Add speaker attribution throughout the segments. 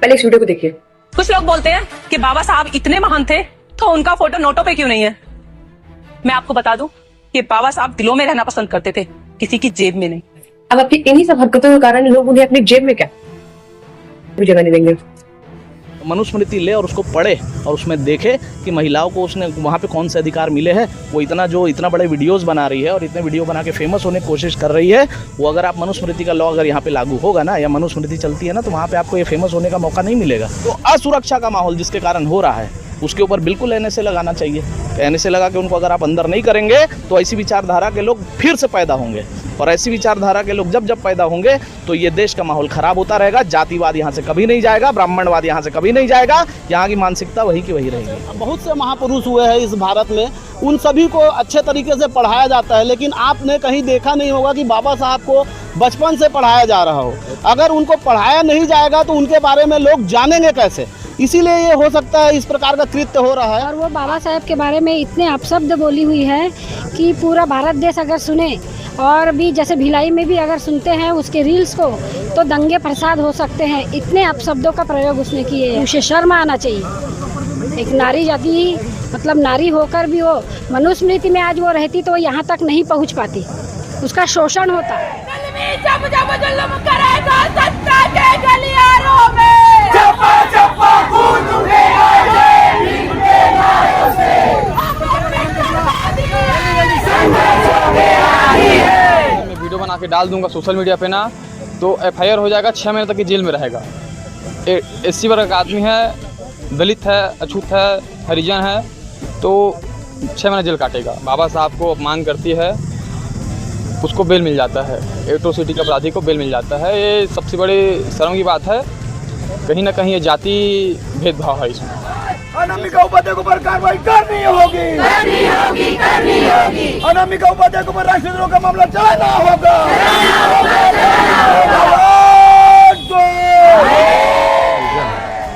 Speaker 1: पहले इस वीडियो को देखिए।
Speaker 2: कुछ लोग बोलते हैं कि बाबा साहब इतने महान थे तो उनका फोटो नोटों पे क्यों नहीं है। मैं आपको बता दूं कि बाबा साहब दिलों में रहना पसंद करते थे, किसी की जेब में नहीं।
Speaker 1: अब आपकी इन्हीं सब हरकतों के कारण लोग उन्हें अपनी जेब में क्या भी जगह नहीं देंगे।
Speaker 3: मनुस्मृति ले और उसको पढ़े और उसमें देखे कि महिलाओं को उसने वहाँ पे कौन से अधिकार मिले हैं। वो इतना बड़े वीडियोस बना रही है और इतने वीडियो बना के फेमस होने की कोशिश कर रही है। वो अगर आप मनुस्मृति का लॉ अगर यहाँ पे लागू होगा ना, या मनुस्मृति चलती है ना, तो वहाँ पे आपको ये फेमस होने का मौका नहीं मिलेगा। तो असुरक्षा का माहौल जिसके कारण हो रहा है उसके ऊपर बिल्कुल NSA लगाना चाहिए। NSA लगा के उनको अगर आप अंदर नहीं करेंगे तो ऐसी विचारधारा के लोग फिर से पैदा होंगे, और ऐसी विचारधारा के लोग जब पैदा होंगे तो ये देश का माहौल खराब होता रहेगा। जातिवाद यहाँ से कभी नहीं जाएगा, ब्राह्मणवाद यहाँ से कभी नहीं जाएगा। यहाँ की मानसिकता वही की वही रहेगी।
Speaker 4: बहुत से महापुरुष हुए हैं इस भारत में, उन सभी को अच्छे तरीके से पढ़ाया जाता है, लेकिन आपने कहीं देखा नहीं होगा कि बाबा साहब को बचपन से पढ़ाया जा रहा हो। अगर उनको पढ़ाया नहीं जाएगा तो उनके बारे में लोग जानेंगे कैसे। इसीलिए ये हो सकता है इस प्रकार का कृत्य हो रहा है।
Speaker 5: और वो बाबा साहब के बारे में इतने अपशब्द बोली हुई है कि पूरा भारत देश अगर सुने, और भी जैसे भिलाई में भी अगर सुनते हैं उसके रील्स को, तो दंगे फसाद हो सकते हैं। इतने अपशब्दों का प्रयोग उसने किए हैं। उसे शर्म आना चाहिए। एक नारी जाति मतलब नारी होकर भी वो मनुस्मृति में आज वो रहती तो यहाँ तक नहीं पहुँच पाती, उसका शोषण होता।
Speaker 6: मैं वीडियो बना के डाल दूंगा सोशल मीडिया पे ना, तो FIR हो जाएगा, 6 महीने तक की जेल में रहेगा। SC वर्ग का आदमी है, दलित है, अछूत है, हरिजन है, तो 6 महीने जेल काटेगा। बाबा साहब को अपमान करती है, उसको बेल मिल जाता है। एट्रोसिटी के अपराधी को बेल मिल जाता है। ये सबसे बड़ी शर्म की बात है। कहीं ना कहीं ये जाति भेदभाव है इसमें।
Speaker 7: अनामिका उपाध्याय के ऊपर कार्रवाई करनी होगी। अनामिका उपाध्याय के ऊपर राष्ट्रद्रोह का मामला चलाना होगा।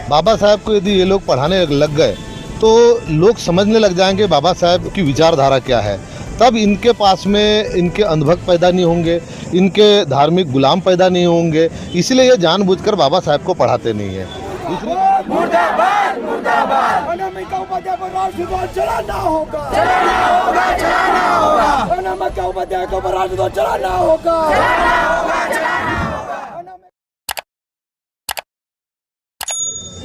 Speaker 8: बाबा साहब को यदि ये लोग पढ़ाने लग गए तो लोग समझने लग जाएंगे बाबा साहब की विचारधारा क्या है। तब इनके पास में इनके अंधभक्त पैदा नहीं होंगे, इनके धार्मिक गुलाम पैदा नहीं होंगे। इसलिए ये जानबूझकर बाबा साहब को पढ़ाते नहीं है।
Speaker 7: मुर्दाबाद मुर्दाबाद। अनामिका उपाध्याय पर राष्ट्रद्रोह चलाना होगा। अनामिका उपाध्याय को राष्ट्रद्रोह चलाना होगा।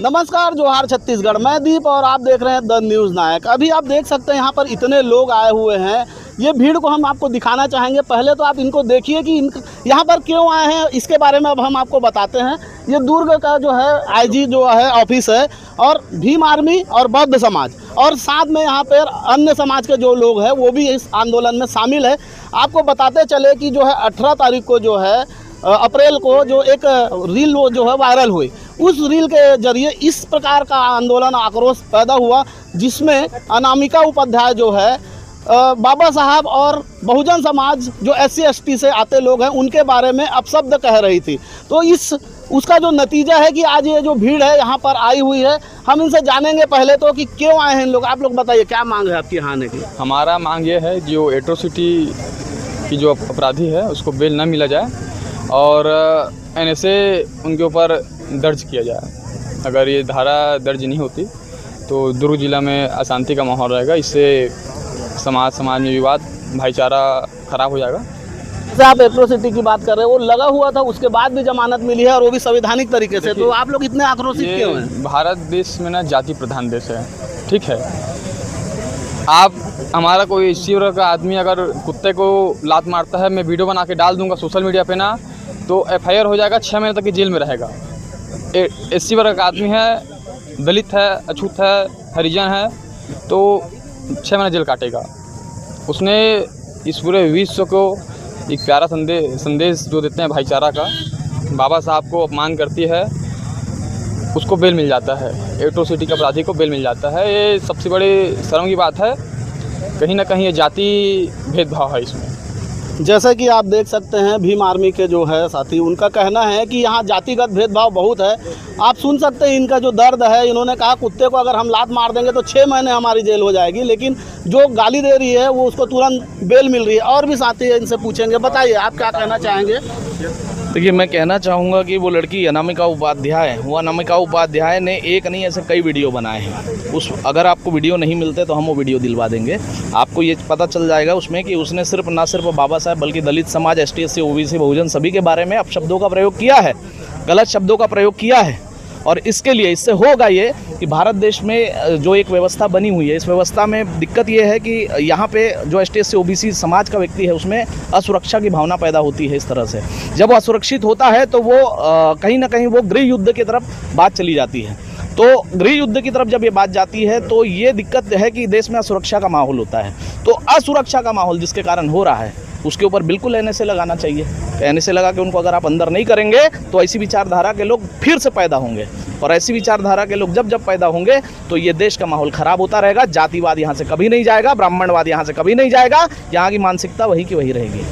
Speaker 4: नमस्कार, जोहार छत्तीसगढ़। मैं दीप और आप देख रहे हैं द न्यूज़ नायक। अभी आप देख सकते हैं यहाँ पर इतने लोग आए हुए हैं। ये भीड़ को हम आपको दिखाना चाहेंगे। पहले तो आप इनको देखिए कि यहाँ पर क्यों आए हैं, इसके बारे में अब हम आपको बताते हैं। ये दुर्ग का जो है IG जो है ऑफिस है, और भीम आर्मी और बौद्ध समाज, और साथ में यहाँ पर अन्य समाज के जो लोग हैं वो भी इस आंदोलन में शामिल है। आपको बताते चले कि जो है 18 तारीख को जो है अप्रैल को जो एक रील जो है वायरल हुई, उस रील के जरिए इस प्रकार का आंदोलन आक्रोश पैदा हुआ, जिसमें अनामिका उपाध्याय जो है बाबा साहब और बहुजन समाज जो SC ST से आते लोग हैं उनके बारे में अपशब्द कह रही थी। तो उसका जो नतीजा है कि आज ये जो भीड़ है यहाँ पर आई हुई है। हम इनसे जानेंगे पहले तो कि क्यों आए हैं इन लोग। आप लोग बताइए, क्या मांग है आपकी यहाँ आने की?
Speaker 6: हमारा मांग ये है जो एट्रोसिटी की जो अपराधी है उसको बेल न मिला जाए, और NSA उनके ऊपर दर्ज किया जाए। अगर ये धारा दर्ज नहीं होती तो दुर्ग जिला में अशांति का माहौल रहेगा। इससे समाज में विवाद, भाईचारा खराब हो जाएगा।
Speaker 4: जैसे आप एट्रोसिटी की बात कर रहे हैं, वो लगा हुआ था, उसके बाद भी जमानत मिली है, और वो भी संवैधानिक तरीके से। तो आप लोग इतने आक्रोशित क्यों हैं?
Speaker 6: भारत देश में ना जाति प्रधान देश है, ठीक है। आप हमारा कोई SC वर्ग का आदमी अगर कुत्ते को लात मारता है, मैं वीडियो बना के डाल दूंगा सोशल मीडिया पे ना, तो FIR हो जाएगा, 6 महीने तक की जेल में रहेगा। SC वर्ग का आदमी है, दलित है, अछूत है, हरिजन है, तो 6 महीने जेल काटेगा। उसने इस पूरे विश्व को एक प्यारा संदेश जो देते हैं भाईचारा का, बाबा साहब को अपमान करती है, उसको बेल मिल जाता है। एट्रोसिटी के अपराधी को बेल मिल जाता है। ये सबसे बड़ी शर्म की बात है। कहीं ना कहीं ये जाति भेदभाव है इसमें।
Speaker 4: जैसा कि आप देख सकते हैं भीम आर्मी के जो है साथी, उनका कहना है कि यहाँ जातिगत भेदभाव बहुत है। आप सुन सकते हैं इनका जो दर्द है। इन्होंने कहा कुत्ते को अगर हम लात मार देंगे तो 6 महीने हमारी जेल हो जाएगी, लेकिन जो गाली दे रही है वो उसको तुरंत बेल मिल रही है। और भी साथी है, इनसे पूछेंगे। बताइए, आप क्या कहना चाहेंगे?
Speaker 3: देखिए, मैं कहना चाहूँगा कि वो लड़की अनामिका उपाध्याय ने एक नहीं ऐसे कई वीडियो बनाए हैं। अगर आपको वीडियो नहीं मिलते तो हम वो वीडियो दिलवा देंगे। आपको ये पता चल जाएगा उसमें कि उसने ना सिर्फ बाबा साहब बल्कि दलित समाज, ST SC OBC बहुजन सभी के बारे में अपशब्दों का प्रयोग किया है, गलत शब्दों का प्रयोग किया है। और इसके लिए इससे होगा ये कि भारत देश में जो एक व्यवस्था बनी हुई है, इस व्यवस्था में दिक्कत ये है कि यहाँ पे जो ST SC OBC समाज का व्यक्ति है उसमें असुरक्षा की भावना पैदा होती है। इस तरह से जब वो असुरक्षित होता है तो वो कहीं ना कहीं वो गृह युद्ध की तरफ बात चली जाती है। तो गृह युद्ध की तरफ जब ये बात जाती है तो ये दिक्कत है कि देश में असुरक्षा का माहौल होता है। तो असुरक्षा का माहौल जिसके कारण हो रहा है उसके ऊपर बिल्कुल NSA लगाना चाहिए। NSA लगा के उनको अगर आप अंदर नहीं करेंगे तो ऐसी विचारधारा के लोग फिर से पैदा होंगे, और ऐसी विचारधारा के लोग जब पैदा होंगे तो ये देश का माहौल खराब होता रहेगा। जातिवाद यहाँ से कभी नहीं जाएगा, ब्राह्मणवाद यहाँ से कभी नहीं जाएगा, यहाँ की मानसिकता वही की वही रहेगी।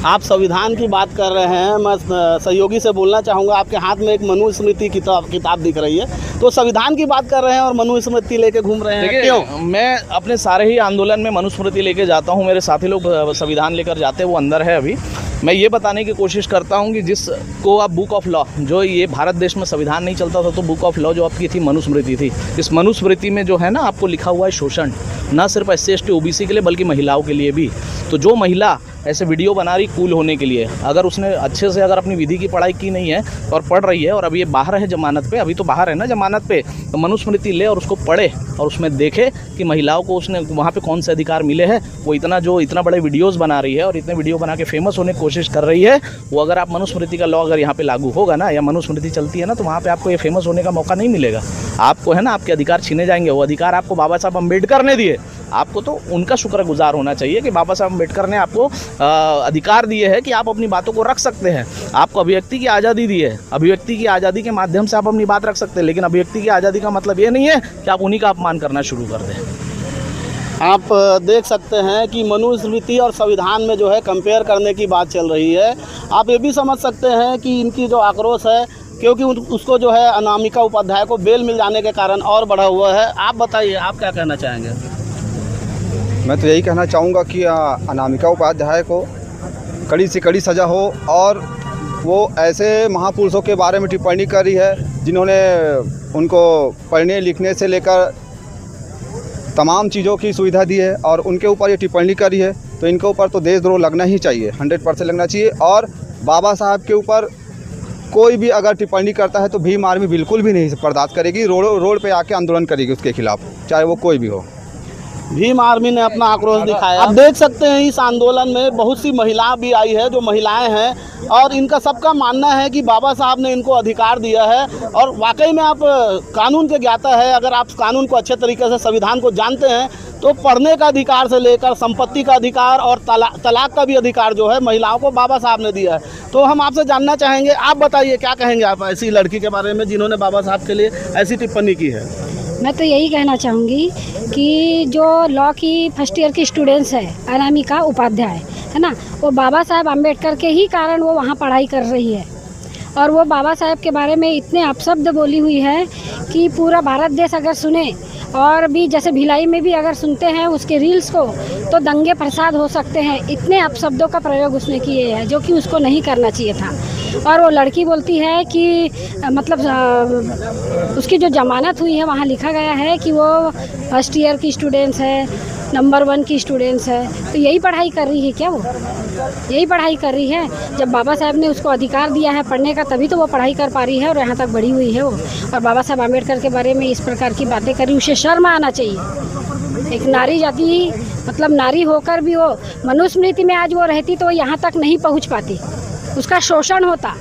Speaker 4: आप संविधान की बात कर रहे हैं, मैं सहयोगी से बोलना चाहूँगा, आपके हाथ में एक मनुस्मृति किताब दिख रही है, तो संविधान की बात कर रहे हैं और मनुस्मृति लेके घूम रहे हैं, क्यों?
Speaker 3: मैं अपने सारे ही आंदोलन में मनुस्मृति लेके जाता हूँ, मेरे साथी लोग संविधान लेकर जाते हैं, वो अंदर है अभी। मैं ये बताने की कोशिश करता हूँ कि जिसको आप बुक ऑफ लॉ, जो ये भारत देश में संविधान नहीं चलता था तो बुक ऑफ लॉ जो आपकी थी मनुस्मृति थी। इस मनुस्मृति में जो है ना आपको लिखा हुआ है शोषण, ना सिर्फ SC ST OBC के लिए बल्कि महिलाओं के लिए भी। तो जो महिला ऐसे वीडियो बना रही कूल होने के लिए, अगर उसने अच्छे से अगर अपनी विधि की पढ़ाई की नहीं है और पढ़ रही है और अभी ये बाहर है जमानत पे, अभी तो बाहर है ना जमानत पे, तो मनुस्मृति ले और उसको पढ़े और उसमें देखे कि महिलाओं को उसने वहाँ पे कौन से अधिकार मिले हैं। वो इतना बड़े वीडियोज़ बना रही है और इतने वीडियो बना के फेमस होने की कोशिश कर रही है। वो अगर आप मनुस्मृति का लॉ अगर यहाँ पे लागू होगा ना, या मनुस्मृति चलती है ना, तो वहाँ पे आपको ये फेमस होने का मौका नहीं मिलेगा। आपको है ना आपके अधिकार छीने जाएंगे। वो अधिकार आपको बाबा साहब अम्बेडकर ने दिए, आपको तो उनका शुक्रगुजार होना चाहिए कि बाबा साहब अम्बेडकर ने आपको अधिकार दिए हैं कि आप अपनी बातों को रख सकते हैं। आपको अभिव्यक्ति की आज़ादी दी है, अभिव्यक्ति की आज़ादी के माध्यम से आप अपनी बात रख सकते हैं, लेकिन अभिव्यक्ति की आज़ादी का मतलब ये नहीं है कि आप उन्हीं का अपमान करना शुरू कर दें।
Speaker 4: आप देख सकते हैं कि मनुस्मृति और संविधान में जो है कंपेयर करने की बात चल रही है। आप ये भी समझ सकते हैं कि इनकी जो आक्रोश है, क्योंकि उसको जो है अनामिका उपाध्याय को बेल मिल जाने के कारण और बढ़ा हुआ है। आप बताइए, आप क्या कहना चाहेंगे?
Speaker 9: मैं तो यही कहना चाहूँगा कि अनामिका उपाध्याय को कड़ी से कड़ी सज़ा हो, और वो ऐसे महापुरुषों के बारे में टिप्पणी करी है जिन्होंने उनको पढ़ने लिखने से लेकर तमाम चीज़ों की सुविधा दी है, और उनके ऊपर ये टिप्पणी करी है, तो इनके ऊपर तो देशद्रोह लगना ही चाहिए, 100% लगना चाहिए। और बाबा साहब के ऊपर कोई भी अगर टिप्पणी करता है तो भीम आर्मी बिल्कुल भी नहीं बर्दाश्त करेगी, रोड पे आके आंदोलन करेगी उसके खिलाफ, चाहे वो कोई भी हो।
Speaker 4: भीम आर्मी ने अपना आक्रोश दिखाया। आप देख सकते हैं इस आंदोलन में बहुत सी महिला भी आई है, जो महिलाएं हैं, और इनका सबका मानना है कि बाबा साहब ने इनको अधिकार दिया है। और वाकई में आप कानून के ज्ञाता है, अगर आप कानून को अच्छे तरीके से, संविधान को जानते हैं, तो पढ़ने का अधिकार से लेकर संपत्ति का अधिकार और तलाक का भी अधिकार जो है महिलाओं को बाबा साहब ने दिया है। तो हम आपसे जानना चाहेंगे, आप बताइए क्या कहेंगे आप ऐसी लड़की के बारे में जिन्होंने बाबा साहब के लिए ऐसी टिप्पणी की है?
Speaker 5: मैं तो यही कहना चाहूँगी कि जो लॉ की फर्स्ट ईयर की स्टूडेंट्स है अनामिका उपाध्याय, है ना, वो बाबा साहब अम्बेडकर के ही कारण वो वहाँ पढ़ाई कर रही है, और वो बाबा साहब के बारे में इतने अपशब्द बोली हुई है कि पूरा भारत देश अगर सुने, और भी जैसे भिलाई में भी अगर सुनते हैं उसके रील्स को, तो दंगे फसाद हो सकते हैं। इतने अपशब्दों का प्रयोग उसने किए हैं जो कि उसको नहीं करना चाहिए था। और वो लड़की बोलती है कि मतलब उसकी जो जमानत हुई है वहाँ लिखा गया है कि वो फर्स्ट ईयर की स्टूडेंट्स है, नंबर 1 की स्टूडेंट्स है, तो यही पढ़ाई कर रही है क्या? वो यही पढ़ाई कर रही है। जब बाबा साहब ने उसको अधिकार दिया है पढ़ने का, तभी तो वो पढ़ाई कर पा रही है और यहाँ तक बढ़ी हुई है वो। और बाबा साहब अम्बेडकर के बारे में इस प्रकार की बातें करी, उसे शर्म आना चाहिए। एक नारी जाति, मतलब नारी होकर भी वो मनुस्मृति में आज वो रहती तो वो यहाँ तक नहीं पहुँच पाती, उसका शोषण होता,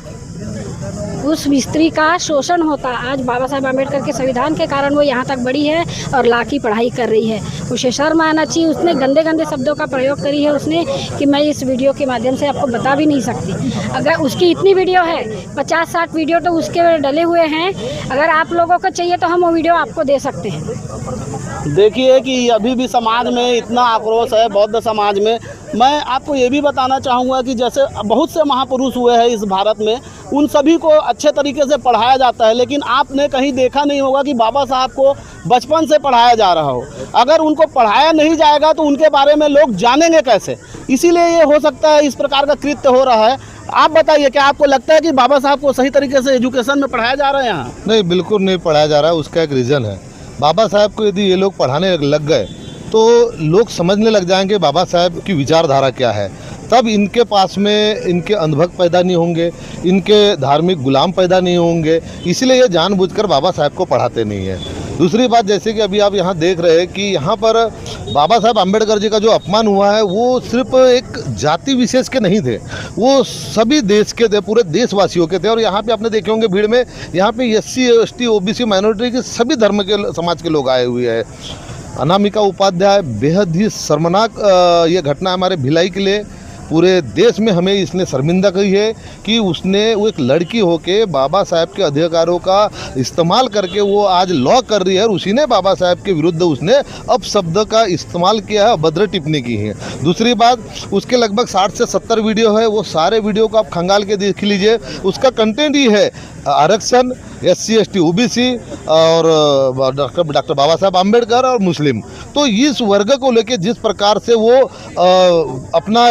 Speaker 5: उस स्त्री का शोषण होता। आज बाबा साहब अम्बेडकर के संविधान के कारण वो यहाँ तक बढ़ी है और ला की पढ़ाई कर रही है। उसे शर्म आना चाहिए। उसने गंदे गंदे शब्दों का प्रयोग करी है उसने, कि मैं इस वीडियो के माध्यम से आपको बता भी नहीं सकती। अगर उसकी इतनी वीडियो है, 50-60 वीडियो तो उसके डले हुए हैं। अगर आप लोगों को चाहिए तो हम वो वीडियो आपको दे सकते हैं।
Speaker 4: देखिए कि अभी भी समाज में इतना आक्रोश है, बौद्ध समाज में। मैं आपको ये भी बताना चाहूँगा कि जैसे बहुत से महापुरुष हुए हैं इस भारत में, उन सभी को अच्छे तरीके से पढ़ाया जाता है, लेकिन आपने कहीं देखा नहीं होगा कि बाबा साहब को बचपन से पढ़ाया जा रहा हो। अगर उनको पढ़ाया नहीं जाएगा तो उनके बारे में लोग जानेंगे कैसे? इसीलिए ये हो सकता है इस प्रकार का कृत्य हो रहा है। आप बताइए, क्या आपको लगता है कि बाबा साहब को सही तरीके से एजुकेशन में पढ़ाया जा रहा है यहाँ?
Speaker 8: नहीं, बिल्कुल नहीं पढ़ाया जा रहा है। उसका एक रीज़न है, बाबा साहब को यदि ये लोग पढ़ाने लग गए तो लोग समझने लग जाएंगे बाबा साहब की विचारधारा क्या है। तब इनके पास में इनके अंधभक्त पैदा नहीं होंगे, इनके धार्मिक गुलाम पैदा नहीं होंगे, इसलिए ये जानबूझकर बाबा साहब को पढ़ाते नहीं है। दूसरी बात, जैसे कि अभी आप यहाँ देख रहे हैं कि यहाँ पर बाबा साहब आम्बेडकर जी का जो अपमान हुआ है वो सिर्फ एक जाति विशेष के नहीं थे, वो सभी देश के थे, पूरे देशवासियों के थे। और यहाँ पे आपने देखे होंगे भीड़ में, यहाँ पे SC ST OBC माइनॉरिटी के सभी धर्म के समाज के लोग आए हुए हैं। अनामिका उपाध्याय बेहद ही शर्मनाक ये घटना हमारे भिलाई के लिए, पूरे देश में हमें इसने शर्मिंदा की है कि उसने वो एक लड़की होके बाबा साहब के अधिकारों का इस्तेमाल करके वो आज लॉ कर रही है, और उसी ने बाबा साहब के विरुद्ध उसने अपशब्द का इस्तेमाल किया है, अभद्र टिप्पणी की है। दूसरी बात, उसके लगभग 60 से 70 वीडियो है, वो सारे वीडियो को आप खंगाल के देख लीजिए। उसका कंटेंट ही है आरक्षण, SC ST OBC और डॉक्टर बाबा साहब आम्बेडकर और मुस्लिम। तो इस वर्ग को लेके जिस प्रकार से वो अपना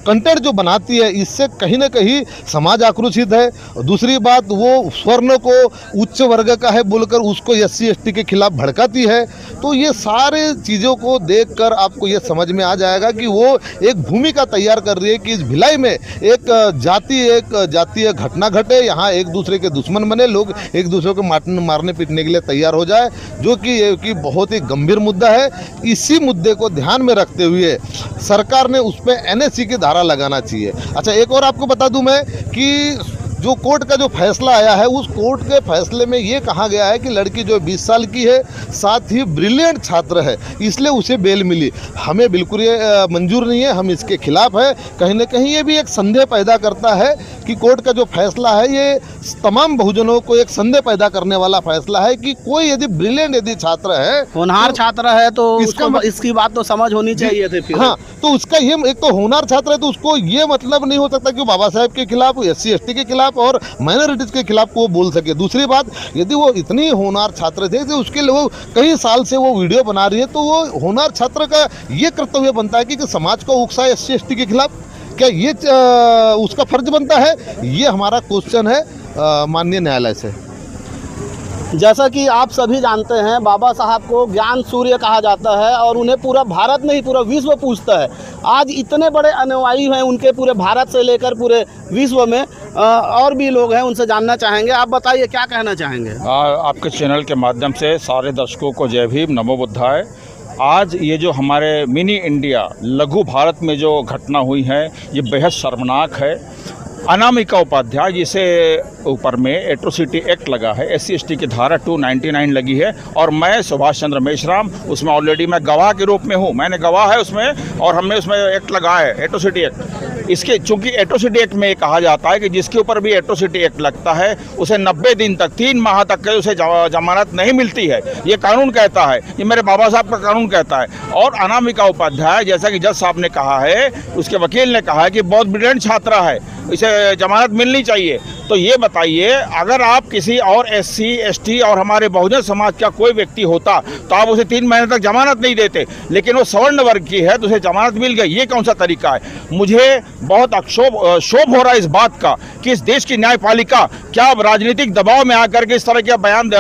Speaker 8: कंटेंट जो बनाती है, इससे कहीं ना कहीं समाज आक्रोशित है। दूसरी बात, वो स्वर्ण को उच्च वर्ग का है बोलकर उसको SC ST के खिलाफ भड़काती है। तो ये सारे चीज़ों को देखकर आपको ये समझ में आ जाएगा कि वो एक भूमिका तैयार कर रही है कि इस भिलाई में एक जातीय घटना घटे, यहाँ एक दूसरे के दुश्मन बने, लोग एक दूसरे को मारने पीटने के लिए तैयार हो जाए, जो कि बहुत ही गंभीर मुद्दा है। इसी मुद्दे को ध्यान में रखते हुए सरकार ने उस पर NSC की धारा लगाना चाहिए। अच्छा, एक और आपको बता दूं मैं कि जो कोर्ट का जो फैसला आया है, उस कोर्ट के फैसले में ये कहा गया है कि लड़की जो 20 साल की है, साथ ही ब्रिलियंट छात्र है, इसलिए उसे बेल मिली। हमें बिल्कुल ये मंजूर नहीं है, हम इसके खिलाफ है। कहीं ना कहीं ये भी एक संदेह पैदा करता है कि कोर्ट का जो फैसला है ये तमाम बहुजनों को एक संदेह पैदा करने वाला फैसला है कि कोई यदि ब्रिलियंट यदि छात्र है,
Speaker 4: होनहार छात्र है, तो इसकी बात तो समझ होनी चाहिए थी फिर।
Speaker 8: हाँ, तो उसका ये एक तो होनहार छात्र है, तो उसको ये मतलब नहीं हो सकता कि बाबा साहब के खिलाफ, SC ST के खिलाफ और माइनॉरिटीज के खिलाफ वो बोल सके। दूसरी बात, यदि वो इतनी होनहार छात्र थे तो उसके लिए वो कई साल से वो वीडियो बना रही है, तो वो होनहार छात्र का ये कर्तव्य बनता है कि समाज को उकसाए SC ST के खिलाफ, क्या ये उसका फर्ज बनता है? ये हमारा क्वेश्चन है माननीय न्यायालय से।
Speaker 4: जैसा कि आप सभी जानते हैं, बाबा साहब को ज्ञान सूर्य कहा जाता है और उन्हें पूरा भारत नहीं पूरा विश्व पूजता है। आज इतने बड़े अनुयायी हैं उनके, पूरे भारत से लेकर पूरे विश्व में और भी लोग हैं, उनसे जानना चाहेंगे। आप बताइए, क्या कहना चाहेंगे?
Speaker 10: आपके चैनल के माध्यम से सारे दर्शकों को जय भीम, नमो बुद्धाय। आज ये जो हमारे मिनी इंडिया लघु भारत में जो घटना हुई है, ये बेहद शर्मनाक है। अनामिका उपाध्याय जिसे ऊपर में एट्रोसिटी एक्ट लगा है, SC ST की धारा 299 लगी है, और मैं सुभाष चंद्र मेश्राम उसमें ऑलरेडी मैं गवाह के रूप में हूँ, मैंने गवाह है उसमें, और हमने उसमें एक्ट लगाया है एट्रोसिटी एक्ट। इसके चूंकि एट्रोसिटी एक्ट में ये कहा जाता है कि जिसके ऊपर भी एट्रोसिटी एक्ट लगता है उसे 90 दिन तक, 3 माह तक के उसे जमानत नहीं मिलती है। ये कानून कहता है, ये मेरे बाबा साहब का कानून कहता है। और अनामिका उपाध्याय, जैसा कि जज साहब ने कहा है, उसके वकील ने कहा है कि बहुत ब्रिलियंट छात्रा है, इसे जमानत मिलनी चाहिए। तो ये बताइए, अगर आप किसी और SC ST और हमारे बहुजन समाज का कोई व्यक्ति होता तो आप उसे 3 महीने तक जमानत नहीं देते, लेकिन वो सवर्ण वर्ग की है तो उसे जमानत मिल गई। ये कौन सा तरीका है? मुझे बहुत क्षोभ हो रहा है इस बात का कि इस देश की न्यायपालिका क्या अब राजनीतिक दबाव में आकर के इस तरह के बयान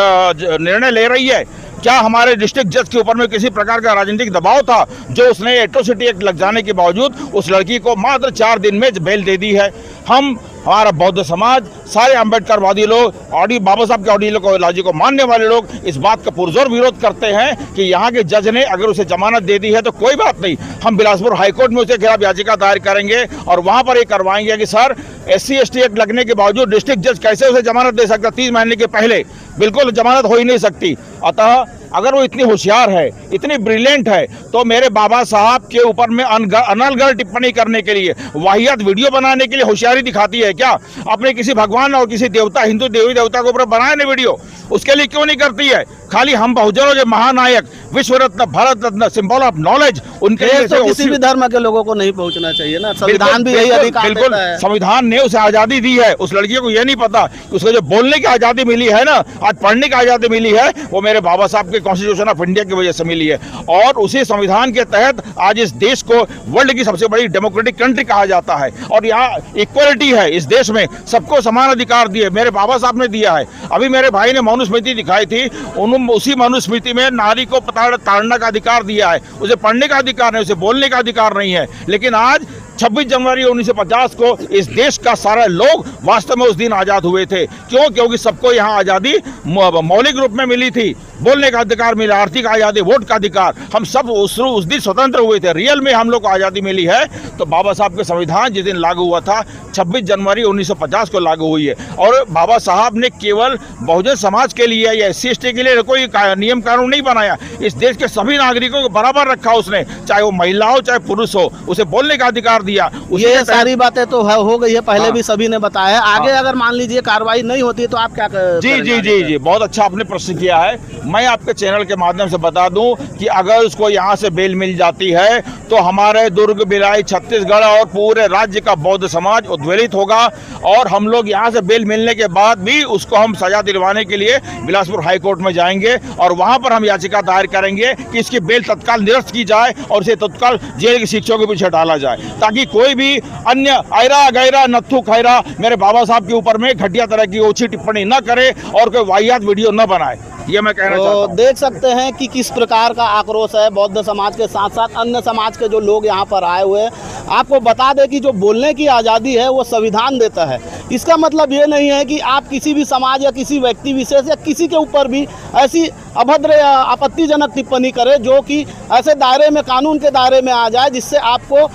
Speaker 10: निर्णय ले रही है। क्या हमारे डिस्ट्रिक्ट जज के ऊपर में किसी प्रकार का राजनीतिक दबाव था जो उसने एट्रोसिटी एक्ट लग जाने के बावजूद उस लड़की को मात्र 4 दिन में बेल दे दी है? हमारा बौद्ध समाज, सारे अम्बेडकरवादी लोग, बाबा साहब के आइडियोलॉजी को मानने वाले लोग इस बात का पुरजोर विरोध करते हैं कि यहाँ के जज ने अगर उसे जमानत दे दी है तो कोई बात नहीं, हम बिलासपुर हाईकोर्ट में उसके खिलाफ याचिका दायर करेंगे और वहाँ पर ये करवाएंगे कि सर SC ST एक्ट लगने के बावजूद डिस्ट्रिक्ट जज कैसे उसे जमानत दे सकता? 30 महीने के पहले बिल्कुल जमानत हो ही नहीं सकती। अतः अगर वो इतनी होशियार है, इतनी ब्रिलियंट है, तो मेरे बाबा साहब के ऊपर में अनर्गल टिप्पणी करने के लिए, वाहियात वीडियो बनाने के लिए होशियारी दिखाती है क्या? अपने किसी भगवान और किसी देवता, हिंदू देवी देवता के ऊपर बनाए ना वीडियो, उसके लिए क्यों नहीं करती है? खाली हम बहुजनों के महानायक विश्व रत्न, Bharat Ratna, symbol of knowledge, उनके लिए
Speaker 4: तो किसी भी धर्म के लोगों को नहीं पहुंचना चाहिए ना, संविधान भी यही अधिकार
Speaker 10: बिल्कुल
Speaker 4: देता है।
Speaker 10: संविधान ने उसे आजादी दी है। उस लड़की को ये नहीं पता कि उसको जो बोलने की आजादी मिली है ना, आज पढ़ने की आजादी मिली है, वो मेरे बाबा साहब के कॉन्स्टिट्यूशन ऑफ इंडिया की वजह से मिली है। और उसी संविधान के तहत आज इस देश को वर्ल्ड की सबसे बड़ी डेमोक्रेटिक कंट्री कहा जाता है। और यहाँ इक्वलिटी है, इस देश में सबको समान अधिकार दिए मेरे बाबा साहब ने दिया है। अभी मेरे भाई ने मनुस्मृति दिखाई थी, उन्होंने उसी मनुस्मृति में नारी को ताड़ना का अधिकार दिया है, उसे पढ़ने का अधिकार नहीं, उसे बोलने का अधिकार नहीं है। लेकिन आज 26 जनवरी 1950 को इस देश का सारे लोग वास्तव में उस दिन आजाद हुए थे। क्यों? क्योंकि सबको यहाँ आजादी मौलिक रूप में मिली थी, बोलने का अधिकार मिला, आर्थिक आजादी, वोट का अधिकार, हम सब उस दिन स्वतंत्र हुए थे। रियल में हम लोग को आजादी मिली है। तो बाबा साहब के संविधान जिस दिन लागू हुआ था 26 जनवरी 1950 को लागू हुई है। और बाबा साहब ने केवल बहुजन समाज के लिए या SC ST के लिए कोई नियम कानून नहीं बनाया, इस देश के सभी नागरिकों को बराबर रखा उसने, चाहे वो महिला हो चाहे पुरुष हो, उसे बोलने का अधिकार दिया।
Speaker 4: ये सारी बातें तो हो गई है, पहले भी सभी ने बताया। आगे अगर मान लीजिए कार्रवाई नहीं होती तो आप क्या
Speaker 10: जी, बहुत अच्छा आपने प्रश्न किया है। मैं आपके चैनल के माध्यम से बता दूं कि अगर उसको यहाँ से बेल मिल जाती है तो हमारे दुर्ग, भिलाई, छत्तीसगढ़ और पूरे राज्य का बौद्ध समाज उद्वेलित होगा। और हम लोग यहाँ से बेल मिलने के बाद भी उसको हम सजा दिलवाने के लिए बिलासपुर हाई कोर्ट में जाएंगे और वहां पर हम याचिका दायर करेंगे कि इसकी बेल तत्काल निरस्त की जाए और इसे तत्काल जेल की शिक्षों के पीछे डाला जाए, ताकि कोई भी अन्य ऐरा गैरा नत्थु खैरा मेरे बाबा साहब के ऊपर में घटिया तरह की ओछी टिप्पणी न करे और कोई वाहियात वीडियो न बनाए। ये मैं कहना चाहता हूं।
Speaker 4: देख सकते हैं कि किस प्रकार का आक्रोश है बौद्ध समाज के साथ साथ अन्य समाज के जो लोग यहाँ पर आए हुए हैं। आपको बता दें कि जो बोलने की आज़ादी है वो संविधान देता है। इसका मतलब ये नहीं है कि आप किसी भी समाज या किसी व्यक्ति विशेष या किसी के ऊपर भी ऐसी अभद्र या आपत्तिजनक टिप्पणी करें जो कि ऐसे दायरे में, कानून के दायरे में आ जाए जिससे आपको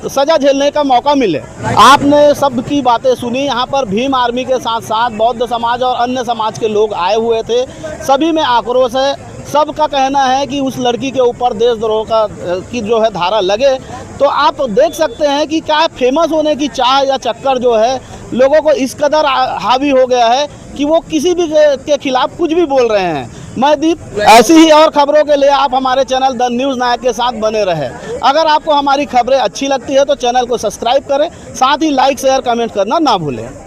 Speaker 4: सजा झेलने का मौका मिले। आपने सबकी बातें सुनी। यहाँ पर भीम आर्मी के साथ साथ बौद्ध समाज और अन्य समाज के लोग आए हुए थे। सभी में आक्रोश है। सबका कहना है कि उस लड़की के ऊपर देशद्रोह की जो है धारा लगे। तो आप देख सकते हैं कि क्या फेमस होने की चाह या चक्कर जो है लोगों को इस कदर हावी हो गया है कि वो किसी भी के खिलाफ कुछ भी बोल रहे हैं। मैं दीप, ऐसी ही और खबरों के लिए आप हमारे चैनल द न्यूज़ नायक के साथ बने रहें। अगर आपको हमारी खबरें अच्छी लगती है तो चैनल को सब्सक्राइब करें, साथ ही लाइक शेयर कमेंट करना ना भूलें।